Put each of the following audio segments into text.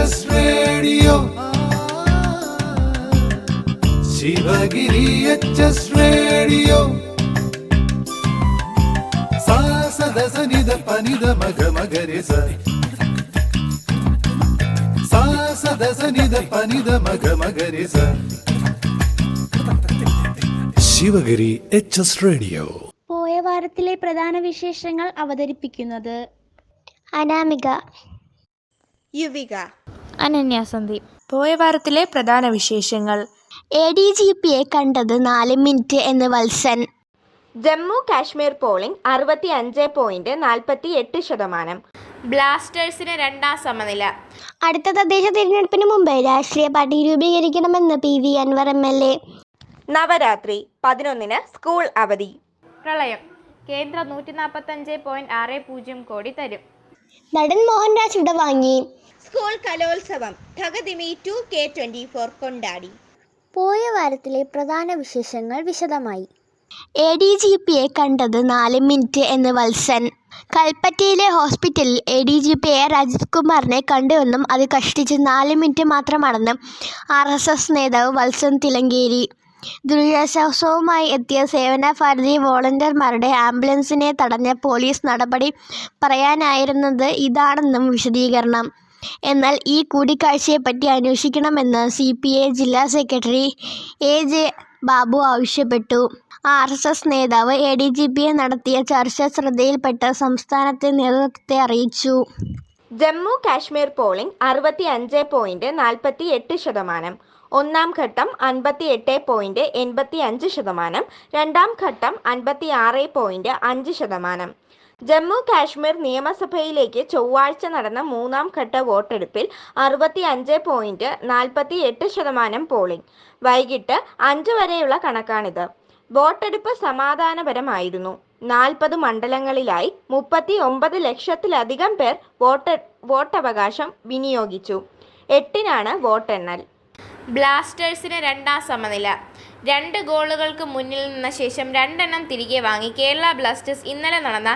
HS Radio. Shivagiri HS Radio. Sa sa da sa ni da pa ni da ma ga ma ga re sa. Sa sa da sa ni da pa ni da ma ga ma ga re sa. Sivagiri HS radio. പോയ വാരത്തിലെ പ്രധാന വിശേഷങ്ങൾ അവതരിപ്പിക്കുന്നത് അനാമിക, യുവിക, അനന്യ സന്ദീപ്. പോയ വാരത്തിലെ പ്രധാന വിശേഷങ്ങൾ. ADGPയെ കണ്ടത് 4 minute എന്ന് Valsan. Jammu Kashmir polling 65.48%. ബ്ലാസ്റ്റേഴ്സിന് 2ാം സമനില. അടുത്ത തദ്ദേശ തിരഞ്ഞെടുപ്പിന് മുമ്പ് രാഷ്ട്രീയ പാർട്ടി രൂപീകരിക്കണമെന്ന് PV അൻവർ MLA. നവരാത്രി 11-ന് സ്കൂൾ അവധി. പ്രളയം കേന്ദ്ര 145.60 കോടി തരും. നടൻ മോഹൻരാജ് വിടവാങ്ങി. സ്കൂൾ കലോത്സവം ഠഗദിമി 2K24 കൊണ്ടാടി. പോയ വാരത്തിലെ പ്രധാന വിശേഷങ്ങൾ വിശദമായി. ADGPയെ കണ്ടത് 4 മിനിറ്റ് എന്ന് വത്സൻ. കൽപ്പറ്റയിലെ ഹോസ്പിറ്റലിൽ ADGPയെ രാജീവ് കുമാറിനെ കണ്ടുവെന്നും അത് കഷ്ടിച്ച് 4 മിനിറ്റ് മാത്രമാണെന്നും RSS നേതാവ് വത്സൻ തിലങ്കേരി. ദുരിതാശ്വാസവുമായി എത്തിയ സേവന ഭാരതി വോളണ്ടിയർമാരുടെ ആംബുലൻസിനെ തടഞ്ഞ പോലീസ് നടപടി പറയാനായിരുന്നത് ഇതാണെന്നും വിശദീകരണം. എന്നാൽ ഈ കൂടിക്കാഴ്ചയെപ്പറ്റി അന്വേഷിക്കണമെന്ന് CPI ജില്ലാ സെക്രട്ടറി AJ ബാബു ആവശ്യപ്പെട്ടു. RSS നേതാവ് ADGPയെ നടത്തിയ ചർച്ച ശ്രദ്ധയിൽപ്പെട്ട സംസ്ഥാനത്തെ നേതൃത്വത്തെ അറിയിച്ചു. ജമ്മു കാശ്മീർ പോളിംഗ് 65.48%. 1-ാം ഘട്ടം 58.85%. 2-ാം ഘട്ടം 56.5%. ജമ്മു കാശ്മീർ നിയമസഭയിലേക്ക് ചൊവ്വാഴ്ച നടന്ന 3-ാം ഘട്ട വോട്ടെടുപ്പിൽ 65.48% പോളിംഗ്. വൈകിട്ട് 5 വരെയുള്ള കണക്കാണിത്. വോട്ടെടുപ്പ് സമാധാനപരമായിരുന്നു. 40 മണ്ഡലങ്ങളിലായി 39 ലക്ഷത്തിലധികം പേർ വോട്ടവകാശം വിനിയോഗിച്ചു. 8-നാണ് വോട്ടെണ്ണൽ. ബ്ലാസ്റ്റേഴ്സിന് 2ാം സമനില. 2 ഗോളുകൾക്ക് മുന്നിൽ നിന്ന ശേഷം 2 എണ്ണം തിരികെ വാങ്ങി കേരള ബ്ലാസ്റ്റേഴ്സ് ഇന്നലെ നടന്ന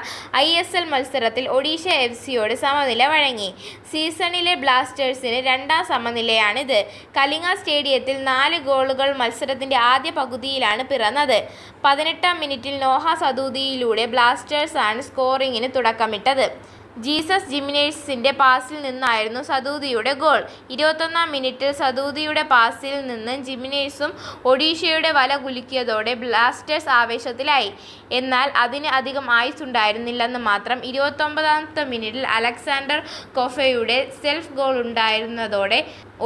ISL മത്സരത്തിൽ ഒഡീഷ FCയോട് സമനില വഴങ്ങി. സീസണിലെ ബ്ലാസ്റ്റേഴ്സിന് 2ാം സമനിലയാണിത്. കലിംഗ സ്റ്റേഡിയത്തിൽ 4 ഗോളുകൾ മത്സരത്തിൻ്റെ ആദ്യ പകുതിയിലാണ് പിറന്നത്. 18-ാം മിനിറ്റിൽ നോഹ സദൂദിയിലൂടെ ബ്ലാസ്റ്റേഴ്സാണ് സ്കോറിങ്ങിന് തുടക്കമിട്ടത്. ജീസസ് ജിമിനേഴ്സിൻ്റെ പാസിൽ നിന്നായിരുന്നു സദൂദിയുടെ ഗോൾ. 21-ാം മിനിറ്റിൽ സദൂദിയുടെ പാസിൽ നിന്ന് ജിമിനേഴ്സും ഒഡീഷയുടെ വല കുലുക്കിയതോടെ ബ്ലാസ്റ്റേഴ്സ് ആവേശത്തിലായി. എന്നാൽ അതിന് അധികം ആയുസ്സുണ്ടായിരുന്നില്ലെന്ന് മാത്രം. 29-ാമത്തെ മിനിറ്റിൽ അലക്സാണ്ടർ കൊഫയുടെ സെൽഫ് ഗോൾ ഉണ്ടായിരുന്നതോടെ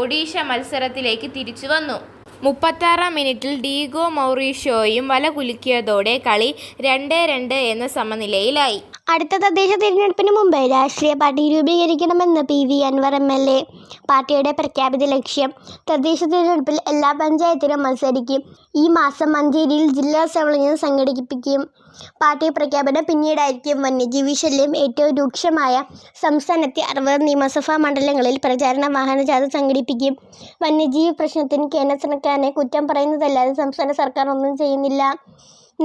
ഒഡീഷ മത്സരത്തിലേക്ക് തിരിച്ചു വന്നു. 36-ാം മിനിറ്റിൽ ഡീഗോ മൗറീഷ്യോയും വല കുലുക്കിയതോടെ കളി 2-2 എന്ന സമനിലയിലായി. അടുത്ത തദ്ദേശ തിരഞ്ഞെടുപ്പിന് മുമ്പ് രാഷ്ട്രീയ പാർട്ടി രൂപീകരിക്കണമെന്ന് PV അൻവർ MLA. പാർട്ടിയുടെ പ്രഖ്യാപിത ലക്ഷ്യം തദ്ദേശ തിരഞ്ഞെടുപ്പിൽ എല്ലാ പഞ്ചായത്തിലും മത്സരിക്കും. ഈ മാസം മഞ്ചേരിയിൽ ജില്ലാ സമ്മേളനം സംഘടിപ്പിക്കും. പാർട്ടി പ്രഖ്യാപനം പിന്നീടായിരിക്കും. വന്യജീവി ശല്യം ഏറ്റവും രൂക്ഷമായ സംസ്ഥാനത്തെ 60 നിയമസഭാ മണ്ഡലങ്ങളിൽ പ്രചാരണ വാഹനജാഥ സംഘടിപ്പിക്കും. വന്യജീവി പ്രശ്നത്തിന് കേന്ദ്ര സർക്കാരിനെ കുറ്റം പറയുന്നതല്ലാതെ സംസ്ഥാന സർക്കാർ ഒന്നും ചെയ്യുന്നില്ല.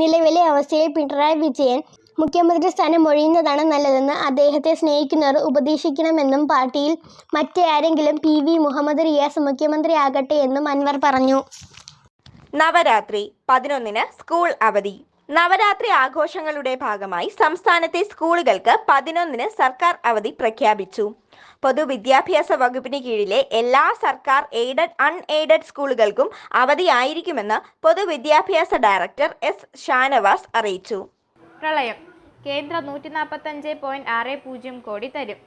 നിലവിലെ അവസ്ഥയിൽ പിണറായി വിജയൻ മുഖ്യമന്ത്രി സ്ഥാനം ഒഴിയുന്നതാണ് നല്ലതെന്ന് അദ്ദേഹത്തെ സ്നേഹിക്കുന്നവർ ഉപദേശിക്കണമെന്നും പാർട്ടിയിൽ മറ്റാരെങ്കിലും PV മുഹമ്മദ് റിയാസ് മുഖ്യമന്ത്രിയാകട്ടെ എന്നും അൻവർ പറഞ്ഞു. നവരാത്രി 11-ന് സ്കൂൾ അവധി. നവരാത്രി ആഘോഷങ്ങളുടെ ഭാഗമായി സംസ്ഥാനത്തെ സ്കൂളുകൾക്ക് 11-ന് സർക്കാർ അവധി പ്രഖ്യാപിച്ചു. പൊതുവിദ്യാഭ്യാസ വകുപ്പിന് കീഴിലെ എല്ലാ സർക്കാർ എയ്ഡഡ് അൺഎയ്ഡഡ് സ്കൂളുകൾക്കും അവധിയായിരിക്കുമെന്ന് പൊതുവിദ്യാഭ്യാസ ഡയറക്ടർ S ഷാനവാസ് അറിയിച്ചു. പ്രളയം കേന്ദ്ര 145.60 കോടി തരും.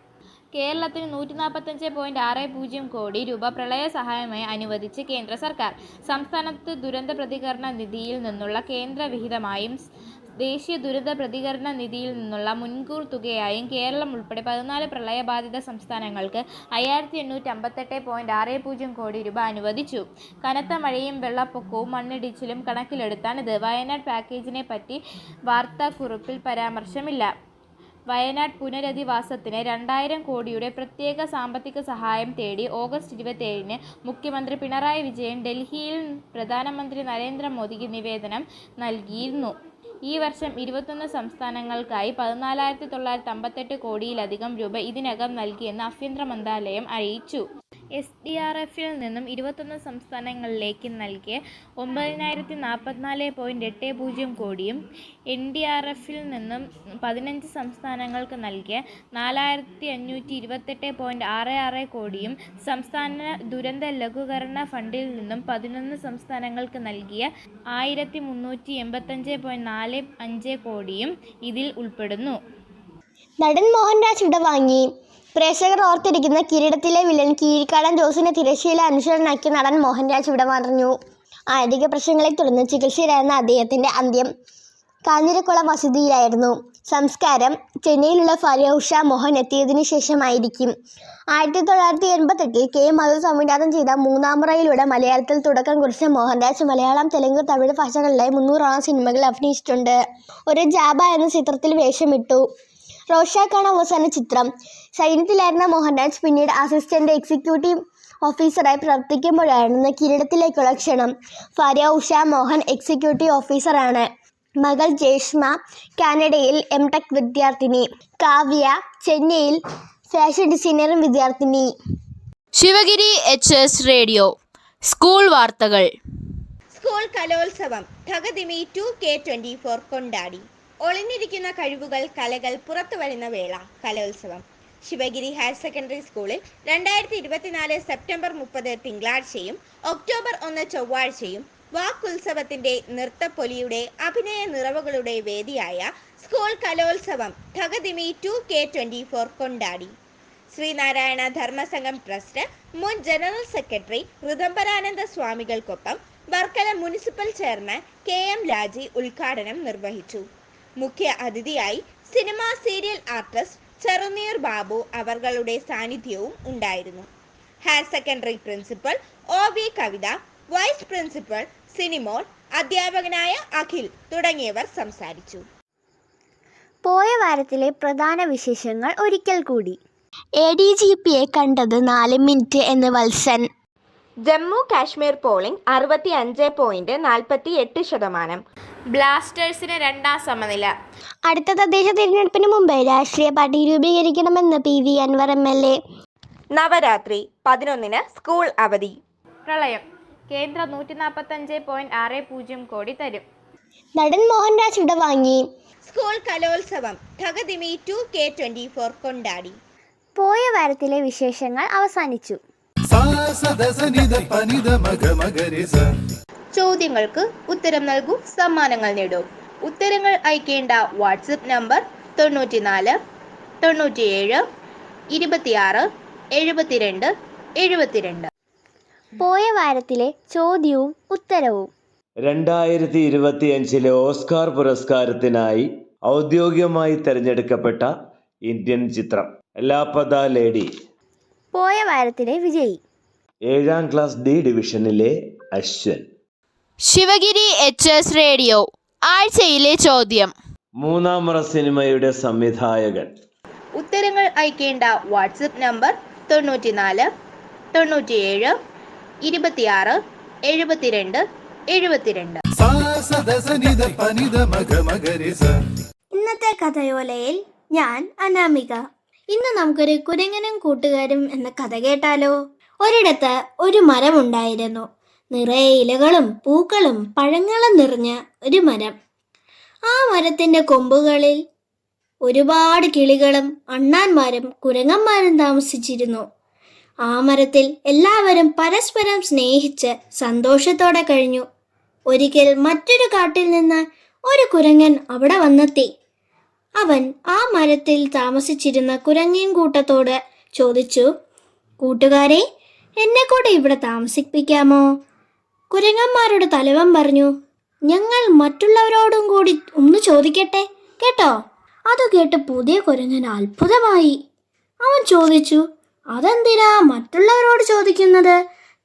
കേരളത്തിന് 145.60 കോടി രൂപ പ്രളയ സഹായമായി അനുവദിച്ച് കേന്ദ്ര സർക്കാർ. സംസ്ഥാനത്ത് ദുരന്ത പ്രതികരണ നിധിയിൽ നിന്നുള്ള കേന്ദ്ര വിഹിതമായും ദേശീയ ദുരന്ത പ്രതികരണ നിധിയിൽ നിന്നുള്ള മുൻകൂർ തുകയായും കേരളം ഉൾപ്പെടെ 14 പ്രളയബാധിത സംസ്ഥാനങ്ങൾക്ക് 5858.60 കോടി രൂപ അനുവദിച്ചു. കനത്ത മഴയും വെള്ളപ്പൊക്കവും മണ്ണിടിച്ചിലും കണക്കിലെടുത്താണിത്. വയനാട് പാക്കേജിനെ പറ്റി വാർത്താക്കുറിപ്പിൽ പരാമർശമില്ല. വയനാട് പുനരധിവാസത്തിന് 2000 കോടിയുടെ പ്രത്യേക സാമ്പത്തിക സഹായം തേടി ഓഗസ്റ്റ് 27-ന് മുഖ്യമന്ത്രി പിണറായി വിജയൻ ഡൽഹിയിൽ പ്രധാനമന്ത്രി നരേന്ദ്രമോദിക്ക് നിവേദനം നൽകിയിരുന്നു. ഈ വർഷം 21 സംസ്ഥാനങ്ങൾക്കായി 14,958 കോടിയിലധികം രൂപ ഇതിനകം നൽകിയെന്ന് ആഭ്യന്തര മന്ത്രാലയം അറിയിച്ചു. SDRFിൽ നിന്നും 21 സംസ്ഥാനങ്ങളിലേക്ക് നൽകിയ 9,044.80 കോടിയും NDRFിൽ നിന്നും 15 സംസ്ഥാനങ്ങൾക്ക് നൽകിയ 4,528.66 കോടിയും സംസ്ഥാന ദുരന്ത ലഘൂകരണ ഫണ്ടിൽ നിന്നും 11 സംസ്ഥാനങ്ങൾക്ക് നൽകിയ 1,385.45 കോടിയും ഇതിൽ ഉൾപ്പെടുന്നു. നടൻ മോഹൻരാജ് വിടവാങ്ങി. പ്രേക്ഷകർ ഓർത്തിരിക്കുന്ന കിരീടത്തിലെ വില്ലൻ കീരിക്കാടൻ ജോസിനെ തിരശ്ശീല അനുസരണനാക്കി നടൻ മോഹൻരാജ് വിടവാങ്ങി. ആരോഗ്യ പ്രശ്നങ്ങളെ തുടർന്ന് ചികിത്സയിലായിരുന്ന അദ്ദേഹത്തിൻ്റെ അന്ത്യം കാഞ്ഞിരക്കുളം വസതിയിലായിരുന്നു. സംസ്കാരം ചെന്നൈയിലുള്ള ഭാര്യ ഉഷ മോഹൻ എത്തിയതിനു ശേഷമായിരിക്കും. 1988 K. മധു സംവിധാനം ചെയ്ത മൂന്നാം മുറയിലൂടെ മലയാളത്തിൽ തുടക്കം കുറിച്ച മോഹൻരാജ് മലയാളം, തെലുങ്ക്, തമിഴ് ഭാഷകളിലായി 300ഓളം സിനിമകളിൽ അഭിനയിച്ചിട്ടുണ്ട്. ഒരു ജാബ എന്ന ചിത്രത്തിൽ വേഷമിട്ടു. റോഷാക്കാണ് അവസാന ചിത്രം. സൈന്യത്തിലായിരുന്ന മോഹൻരാജ് പിന്നീട് അസിസ്റ്റന്റ് എക്സിക്യൂട്ടീവ് ഓഫീസറായി പ്രവർത്തിക്കുമ്പോഴായിരുന്നു കിരീടത്തിലേക്കുള്ള ക്ഷണം. ഭാര്യ ഉഷ മോഹൻ എക്സിക്യൂട്ടീവ് ഓഫീസറാണ്. മകൾ ജേഷ്മ കാനഡയിൽ M.Tech വിദ്യാർത്ഥിനി. കാവ്യ ചെന്നൈയിൽ ഫാഷൻ ഡിസൈനറും വിദ്യാർത്ഥിനി. ശിവഗിരി HS റേഡിയോ സ്കൂൾ വാർത്തകൾ. സ്കൂൾ കലോത്സവം ധഗതിമി 2K24 കൊണ്ടാടി. ഒളിഞ്ഞിരിക്കുന്ന കഴിവുകൾ, കലകൾ പുറത്തു വരുന്ന വേള കലോത്സവം. ശിവഗിരി ഹയർ സെക്കൻഡറി സ്കൂളിൽ 2024 സെപ്റ്റംബർ 30 തിങ്കളാഴ്ചയും ഒക്ടോബർ 1 ചൊവ്വാഴ്ചയും വാക്കുത്സവത്തിന്റെ നൃത്തപ്പൊലിയുടെ അഭിനയ നിറവുകളുടെ വേദിയായ സ്കൂൾ കലോത്സവം ധഗതിമി 2K24 കൊണ്ടാടി. ശ്രീനാരായണ ധർമ്മസംഘം ട്രസ്റ്റ് മുൻ ജനറൽ സെക്രട്ടറി ഋതംബരാനന്ദ സ്വാമികൾക്കൊപ്പം Varkala municipal chairman KM Raji ഉദ്ഘാടനം നിർവഹിച്ചു. മുഖ്യ അതിഥിയായി cinema serial artist Cheruneer Babu അവരുടെ സാന്നിധ്യവും ഉണ്ടായിരുന്നു. Higher secondary principal OV Kavitha, vice principal Sinimol, അധ്യാപകനായ അഖിൽ തുടങ്ങിയവർ സംസാരിച്ചു. പോയ വാരത്തിലെ പ്രധാന വിശേഷങ്ങൾ ഒരിക്കൽ കൂടി. ADGPയെ കണ്ടത് 4 മിനിറ്റ് എന്ന് വത്സൻ. ജമ്മു കാശ്മീർ പോളിംഗ് 65.48%. ബ്ലാസ്റ്റേഴ്സിന് രണ്ടാം സമനില. അടുത്ത തദ്ദേശ തിരഞ്ഞെടുപ്പിന് മുമ്പ് രാഷ്ട്രീയ പാർട്ടി രൂപീകരിക്കണമെന്ന് PV അൻവർ MLA. നവരാത്രി 11-ന് സ്കൂൾ അവധി. പ്രളയം കേന്ദ്രം 145.60 കോടി തരും. നടൻ മോഹൻരാജ് വിടവാങ്ങി. സ്കൂൾ കലോത്സവം ധഗതിമി 2K24 കൊണ്ടാടി. പോയ വാരത്തിലെ വിശേഷങ്ങൾ അവസാനിച്ചു. ചോദ്യങ്ങൾക്ക് ഉത്തരം നൽകൂ, സമ്മാനങ്ങൾ നേടൂ. ഉത്തരങ്ങൾ അയക്കേണ്ട വാട്സപ്പ് നമ്പർ 94 97 26 72 72. പോയ വാരത്തിലെ ചോദ്യവും ഉത്തരവും. 2025 ഓസ്കാർ പുരസ്കാരത്തിനായി ഔദ്യോഗികമായി തിരഞ്ഞെടുക്കപ്പെട്ട ഇന്ത്യൻ ചിത്രം ലാപത ലേഡി. പോയ വാരത്തിലെ വിജയി. 7ാം ക്ലാസ് D ഡിവിഷനിലെ അശ്വൻ. ശിവഗിരി HS റേഡിയോ ആഴ്ചയിലെ ചോദ്യം. മൂന്നാം മുറ സിനിമയുടെ സംവിധായകൻ. ഉത്തരങ്ങൾ അയക്കേണ്ട വാട്സപ്പ് നമ്പർ 94 97 26 72 72. ഇന്നത്തെ കഥയോലയിൽ ഞാൻ അനാമിക. ഇന്ന് നമുക്കൊരു കുരങ്ങനും കൂട്ടുകാരും എന്ന കഥ കേട്ടാലോ. ഒരിടത്ത് ഒരു മരമുണ്ടായിരുന്നു. നിറയെ ഇലകളും പൂക്കളും പഴങ്ങളും നിറഞ്ഞ ഒരു മരം. ആ മരത്തിൻ്റെ കൊമ്പുകളിൽ ഒരുപാട് കിളികളും അണ്ണാന്മാരും കുരങ്ങന്മാരും താമസിച്ചിരുന്നു. ആ മരത്തിൽ എല്ലാവരും പരസ്പരം സ്നേഹിച്ച് സന്തോഷത്തോടെ കഴിഞ്ഞു. ഒരിക്കൽ മറ്റൊരു കാട്ടിൽ നിന്ന് ഒരു കുരങ്ങൻ അവിടെ വന്നെത്തി. അവൻ ആ മരത്തിൽ താമസിച്ചിരുന്ന കുരങ്ങൻ കൂട്ടത്തോട് ചോദിച്ചു, കൂട്ടുകാരെ, എന്നെ കൂടെ ഇവിടെ താമസിപ്പിക്കാമോ? കുരങ്ങന്മാരുടെ തലവൻ പറഞ്ഞു, ഞങ്ങൾ മറ്റുള്ളവരോടും കൂടി ഒന്ന് ചോദിക്കട്ടെ കേട്ടോ. അത് കേട്ട് പുതിയ കുരങ്ങൻ അത്ഭുതമായി. അവൻ ചോദിച്ചു, അതെന്തിനാ മറ്റുള്ളവരോട് ചോദിക്കുന്നത്?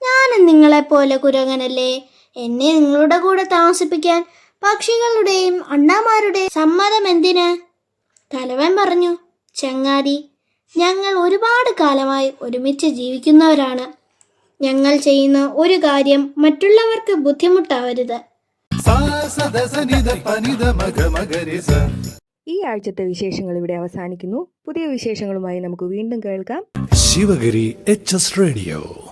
ഞാനും നിങ്ങളെപ്പോലെ കുരങ്ങനല്ലേ. എന്നെ നിങ്ങളുടെ കൂടെ താമസിപ്പിക്കാൻ പക്ഷികളുടെയും അണ്ണാമാരുടെയും സമ്മതം എന്തിന്? തലവൻ പറഞ്ഞു, ചങ്ങാതി, ഞങ്ങൾ ഒരുപാട് കാലമായി ഒരുമിച്ച് ജീവിക്കുന്നവരാണ്. ഞങ്ങൾ ചെയ്യുന്ന ഒരു കാര്യം മറ്റുള്ളവർക്ക് ബുദ്ധിമുട്ടാവരുത്. ഈ ആഴ്ചത്തെ വിശേഷങ്ങൾ ഇവിടെ അവസാനിക്കുന്നു. പുതിയ വിശേഷങ്ങളുമായി നമുക്ക് വീണ്ടും കേൾക്കാം. Sivagiri HS radio.